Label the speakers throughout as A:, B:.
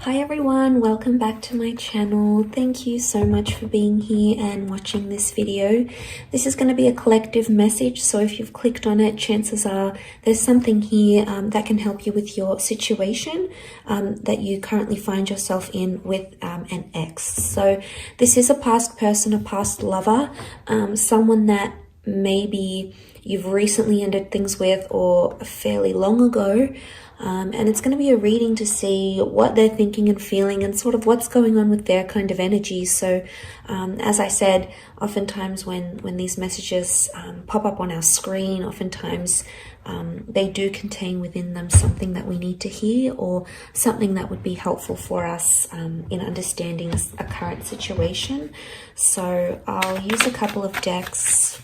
A: Hi everyone, welcome back to my channel. Thank you so much for being here and watching this video. This is going to be a collective message, so if you've clicked on it, chances are there's something here that can help you with your situation that you currently find yourself in with an ex. So this is a past person, a past lover, someone that maybe you've recently ended things with or fairly long ago. And it's going to be a reading to see what they're thinking and feeling and sort of what's going on with their kind of energy. So as I said, oftentimes when these messages pop up on our screen, oftentimes they do contain within them something that we need to hear or something that would be helpful for us in understanding a current situation. So I'll use a couple of decks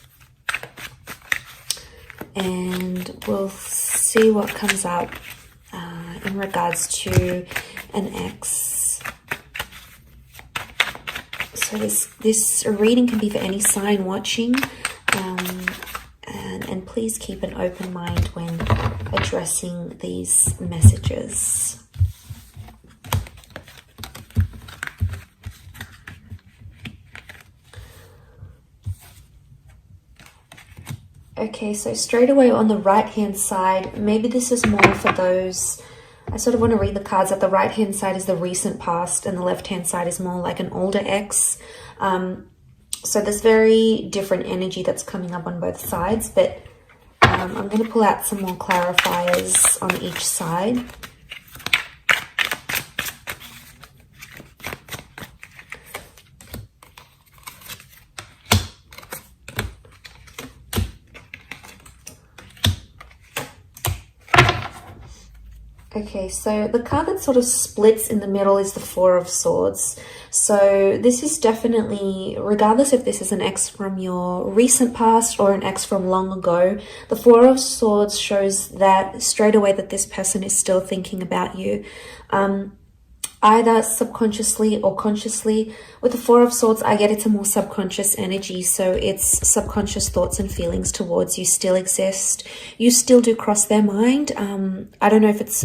A: and we'll see what comes up in regards to an ex. So this reading can be for any sign watching, and please keep an open mind when addressing these messages. Okay, so straight away on the right hand side, maybe this is more for those, I sort of want to read the cards that the right hand side is the recent past and the left hand side is more like an older ex. So there's very different energy that's coming up on both sides, but I'm going to pull out some more clarifiers on each side. Okay, so the card that sort of splits in the middle is the Four of Swords. So this is definitely, regardless if this is an ex from your recent past or an ex from long ago, the Four of Swords shows that straight away that this person is still thinking about you. Either subconsciously or consciously. With the Four of Swords, I get it's a more subconscious energy, so it's subconscious thoughts and feelings towards you still exist. You still do cross their mind. I don't know if it's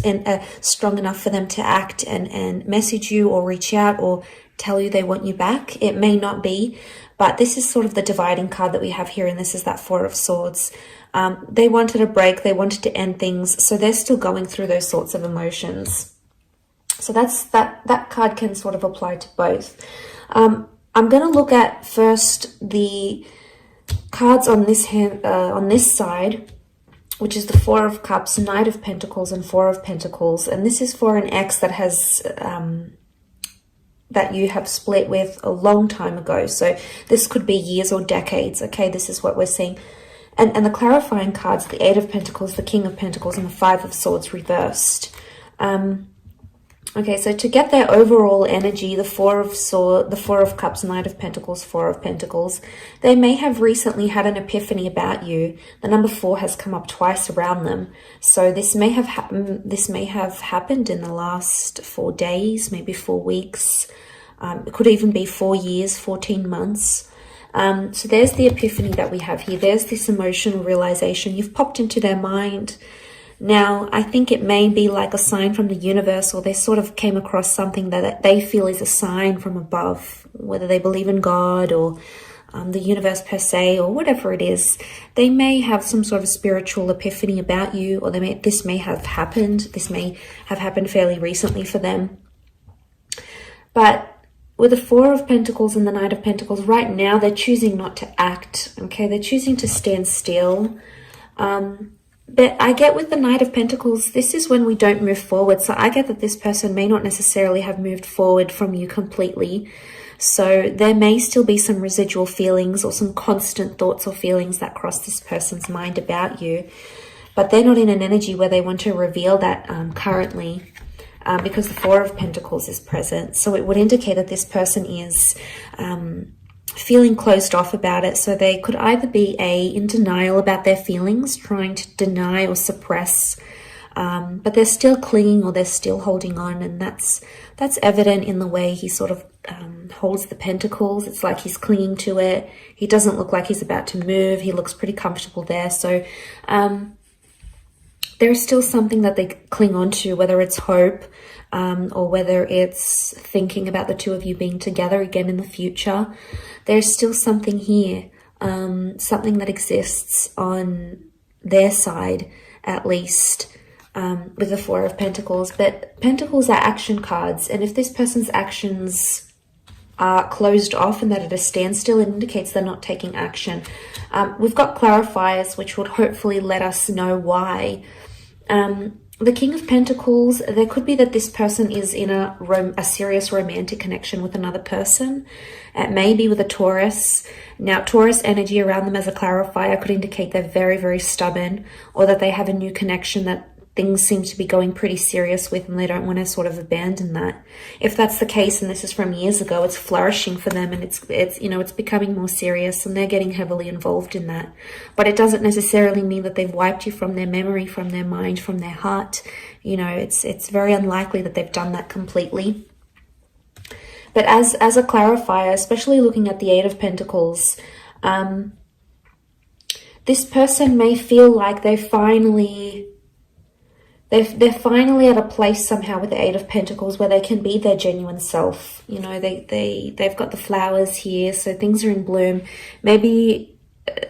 A: strong enough for them to act and message you or reach out or tell you they want you back. It may not be, but this is sort of the dividing card that we have here, and this is that Four of Swords. They wanted a break, they wanted to end things, so they're still going through those sorts of emotions. So that card can sort of apply to both. I'm going to look at first the cards on this hand, on this side, which is the Four of Cups, Knight of Pentacles, and Four of Pentacles. And this is for an ex that has that you have split with a long time ago. So this could be years or decades. Okay, this is what we're seeing. And the clarifying cards, the Eight of Pentacles, the King of Pentacles, and the Five of Swords reversed. Okay, so to get their overall energy, the Four of Cups, Knight of Pentacles, Four of Pentacles, they may have recently had an epiphany about you. The number 4 has come up twice around them. So this may have happened in the last 4 days, maybe 4 weeks. It could even be 4 years, 14 months. So there's the epiphany that we have here. There's this emotional realization. You've popped into their mind. Now, I think it may be like a sign from the universe, or they sort of came across something that they feel is a sign from above, whether they believe in God or the universe per se, or whatever it is. They may have some sort of spiritual epiphany about you, or this may have happened. This may have happened fairly recently for them. But with the Four of Pentacles and the Knight of Pentacles, right now they're choosing not to act. Okay, they're choosing to stand still. But I get with the Knight of Pentacles, this is when we don't move forward. So I get that this person may not necessarily have moved forward from you completely. So there may still be some residual feelings or some constant thoughts or feelings that cross this person's mind about you. But they're not in an energy where they want to reveal that currently because the Four of Pentacles is present. So it would indicate that this person is feeling closed off about it. So they could either be in denial about their feelings, trying to deny or suppress, but they're still clinging or they're still holding on, and that's evident in the way he sort of holds the pentacles. It's like he's clinging to it. He doesn't look like he's about to move. He looks pretty comfortable there. So there's still something that they cling on to, whether it's hope or whether it's thinking about the two of you being together again in the future. There's still something here, something that exists on their side, at least, with the Four of Pentacles. But Pentacles are action cards, and if this person's actions are closed off and that at a standstill, it indicates they're not taking action. We've got clarifiers which would hopefully let us know why. The King of Pentacles, there could be that this person is in a serious romantic connection with another person. It may be with a Taurus. Now, Taurus energy around them as a clarifier could indicate they're very, very stubborn, or that they have a new connection that things seem to be going pretty serious with, and they don't want to sort of abandon that. If that's the case, and this is from years ago, it's flourishing for them, and it's you know, it's becoming more serious, and they're getting heavily involved in that. But it doesn't necessarily mean that they've wiped you from their memory, from their mind, from their heart. You know, it's very unlikely that they've done that completely. But as a clarifier, especially looking at the Eight of Pentacles, this person may feel like they're finally at a place somehow with the Eight of Pentacles where they can be their genuine self. You know, they've got the flowers here, so things are in bloom. Maybe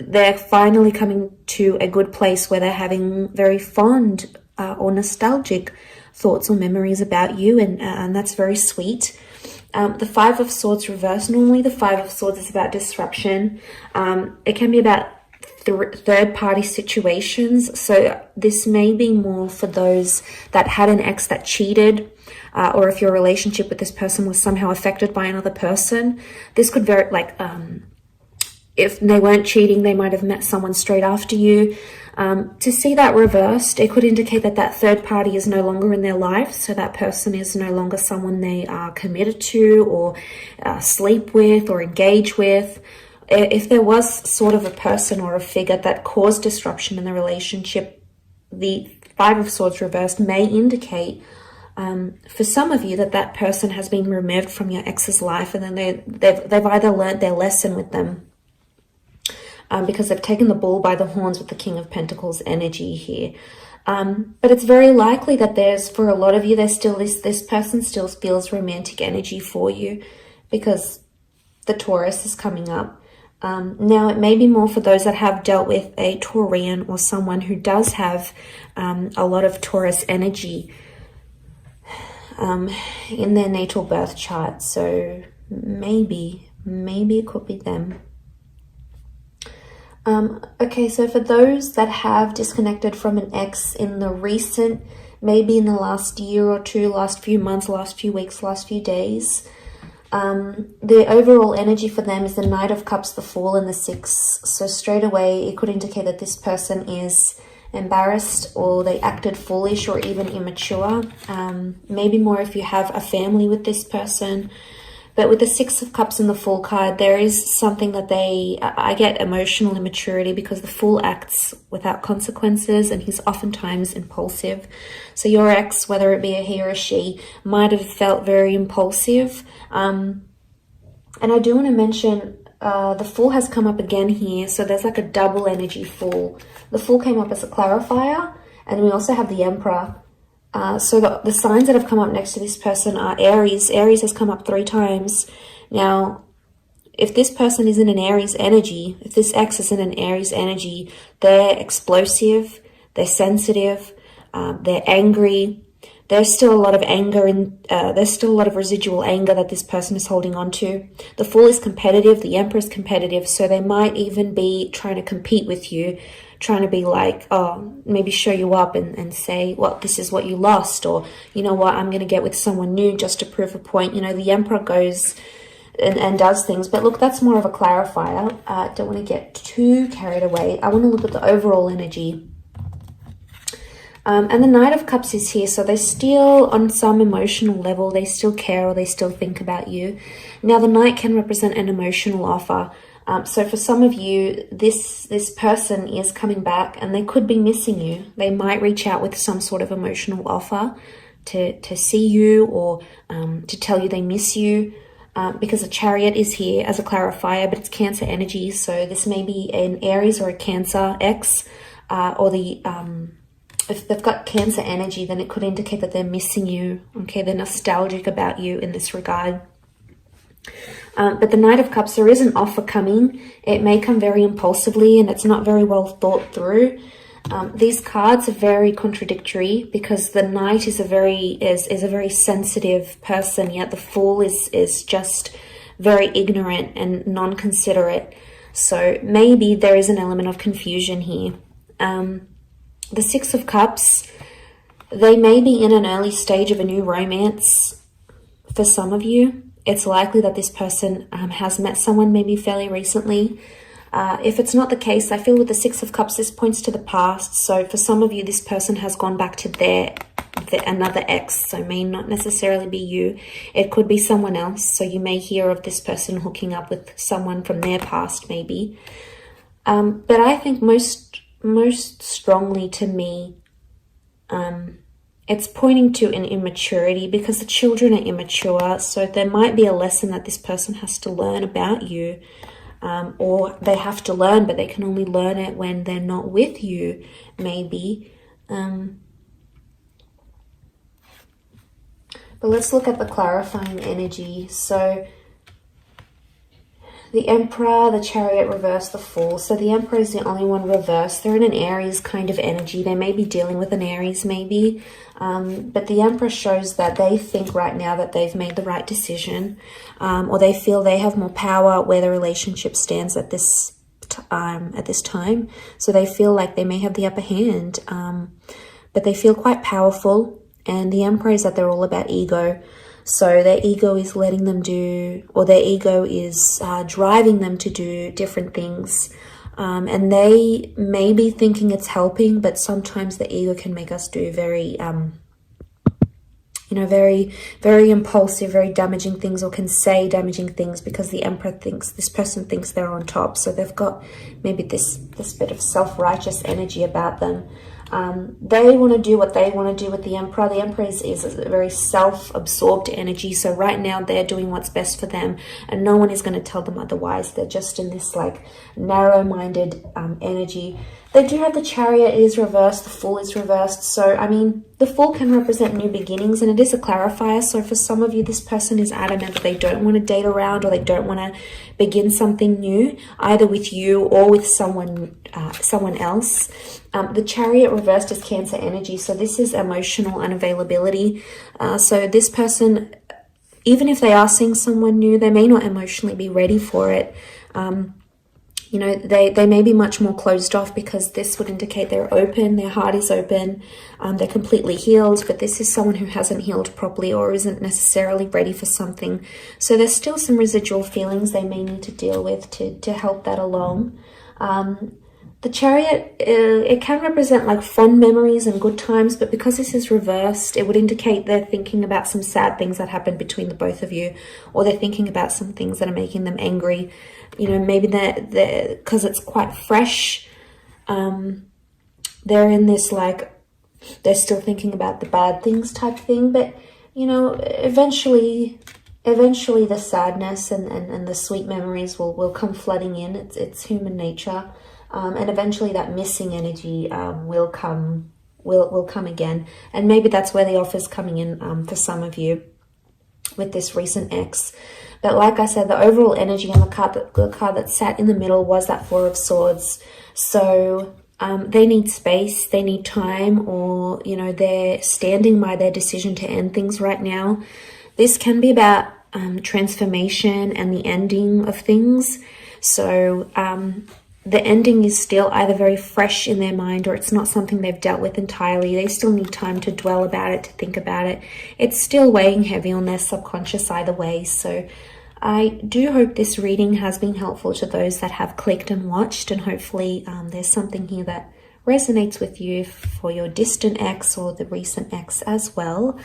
A: they're finally coming to a good place where they're having very fond or nostalgic thoughts or memories about you, and that's very sweet. The Five of Swords reversed. Normally the Five of Swords is about disruption. It can be about third-party situations. So this may be more for those that had an ex that cheated, or if your relationship with this person was somehow affected by another person. This could very, like, if they weren't cheating, they might have met someone straight after you. To see that reversed, it could indicate that that third party is no longer in their life. So that person is no longer someone they are committed to, or sleep with, or engage with. If there was sort of a person or a figure that caused disruption in the relationship, the Five of Swords reversed may indicate for some of you that person has been removed from your ex's life, and then they've either learned their lesson with them, because they've taken the bull by the horns with the King of Pentacles energy here. But it's very likely that for a lot of you, there's still this person still feels romantic energy for you, because the Taurus is coming up. Now, it may be more for those that have dealt with a Taurian or someone who does have a lot of Taurus energy in their natal birth chart. So maybe it could be them. Okay, so for those that have disconnected from an ex in the recent, maybe in the last year or two, last few months, last few weeks, last few days, the overall energy for them is the Knight of Cups, the Fool, and the Six. So straight away, it could indicate that this person is embarrassed, or they acted foolish, or even immature. Maybe more if you have a family with this person. But with the Six of Cups and the Fool card, there is something that I get emotional immaturity, because the Fool acts without consequences, and he's oftentimes impulsive. So your ex, whether it be a he or a she, might have felt very impulsive. And I do want to mention, the Fool has come up again here. So there's like a double energy Fool. The Fool came up as a clarifier, and we also have the Emperor. So the signs that have come up next to this person are Aries. Aries has come up 3 times. Now, if this person is in an Aries energy, if this ex is in an Aries energy, they're explosive, they're sensitive, they're angry. There's still a lot of anger, and there's still a lot of residual anger that this person is holding on to. The Fool is competitive, the Emperor is competitive, so they might even be trying to compete with you, trying to be like, oh, maybe show you up and say, well, this is what you lost, or, you know what, I'm going to get with someone new just to prove a point. You know, the Emperor goes and does things. But look, that's more of a clarifier. Don't want to get too carried away. I want to look at the overall energy. And the Knight of Cups is here, so they still, on some emotional level, they still care, or they still think about you. Now, the Knight can represent an emotional offer. So for some of you, this person is coming back, and they could be missing you. They might reach out with some sort of emotional offer to see you, or to tell you they miss you, because the Chariot is here as a clarifier, but it's Cancer energy. So this may be an Aries or a Cancer ex, or the if they've got Cancer energy, then it could indicate that they're missing you. Okay, they're nostalgic about you in this regard. But the Knight of Cups, there is an offer coming. It may come very impulsively and it's not very well thought through. These cards are very contradictory because the Knight is a very sensitive person, yet the Fool is just very ignorant and non-considerate. So maybe there is an element of confusion here. The Six of Cups, they may be in an early stage of a new romance for some of you. It's likely that this person has met someone maybe fairly recently. If it's not the case, I feel with the Six of Cups, this points to the past. So for some of you, this person has gone back to another ex. So it may not necessarily be you. It could be someone else. So you may hear of this person hooking up with someone from their past maybe. But I think most strongly to me, it's pointing to an immaturity because the children are immature. So there might be a lesson that this person has to learn about you, or they have to learn, but they can only learn it when they're not with you, maybe. But let's look at the clarifying energy. So the Emperor, the Chariot reverse, the Fool. So the Emperor is the only one reversed. They're in an Aries kind of energy. They may be dealing with an Aries maybe. But the Emperor shows that they think right now that they've made the right decision. Or they feel they have more power where the relationship stands at this time. So they feel like they may have the upper hand. But they feel quite powerful. And the Emperor is that they're all about ego. So their ego is letting them do, or their ego is driving them to do different things. And they may be thinking it's helping, but sometimes the ego can make us do very, very, very impulsive, very damaging things, or can say damaging things because the Emperor thinks, this person thinks they're on top. So they've got maybe this bit of self-righteous energy about them. They want to do what they want to do with the Emperor. The Emperor is a very self-absorbed energy. So right now they're doing what's best for them and no one is going to tell them otherwise. They're just in this like narrow-minded energy. They do have the Chariot is reversed. The Fool is reversed. So, I mean, the Fool can represent new beginnings and it is a clarifier. So for some of you, this person is adamant that they don't want to date around or they don't want to begin something new, either with you or with someone else. The Chariot reversed is Cancer energy. So this is emotional unavailability. So this person, even if they are seeing someone new, they may not emotionally be ready for it. They may be much more closed off because this would indicate they're open, their heart is open, they're completely healed, but this is someone who hasn't healed properly or isn't necessarily ready for something. So there's still some residual feelings they may need to deal with to help that along. The Chariot, it can represent like fond memories and good times, but because this is reversed, it would indicate they're thinking about some sad things that happened between the both of you, or they're thinking about some things that are making them angry. Maybe they're because it's quite fresh. They're in this like, they're still thinking about the bad things type thing, but eventually the sadness and the sweet memories will come flooding in. It's human nature. And eventually that missing energy will come again. And maybe that's where the offer's coming in for some of you with this recent ex. But like I said, the overall energy on the card that sat in the middle was that Four of Swords. So they need space, they need time, or, they're standing by their decision to end things right now. This can be about transformation and the ending of things. So the ending is still either very fresh in their mind or it's not something they've dealt with entirely. They still need time to dwell about it, to think about it. It's still weighing heavy on their subconscious either way. So I do hope this reading has been helpful to those that have clicked and watched, and hopefully there's something here that resonates with you for your distant ex or the recent ex as well.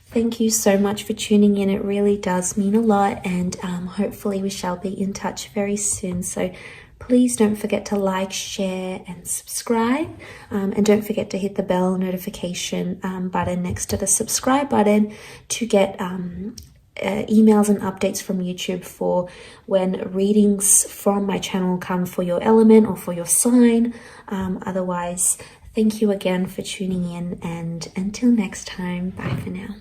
A: Thank you so much for tuning in. It really does mean a lot, and hopefully we shall be in touch very soon. So please don't forget to like, share, and subscribe. And don't forget to hit the bell notification button next to the subscribe button to get emails and updates from YouTube for when readings from my channel come for your element or for your sign. Otherwise, Thank you again for tuning in, and until next time, bye for now.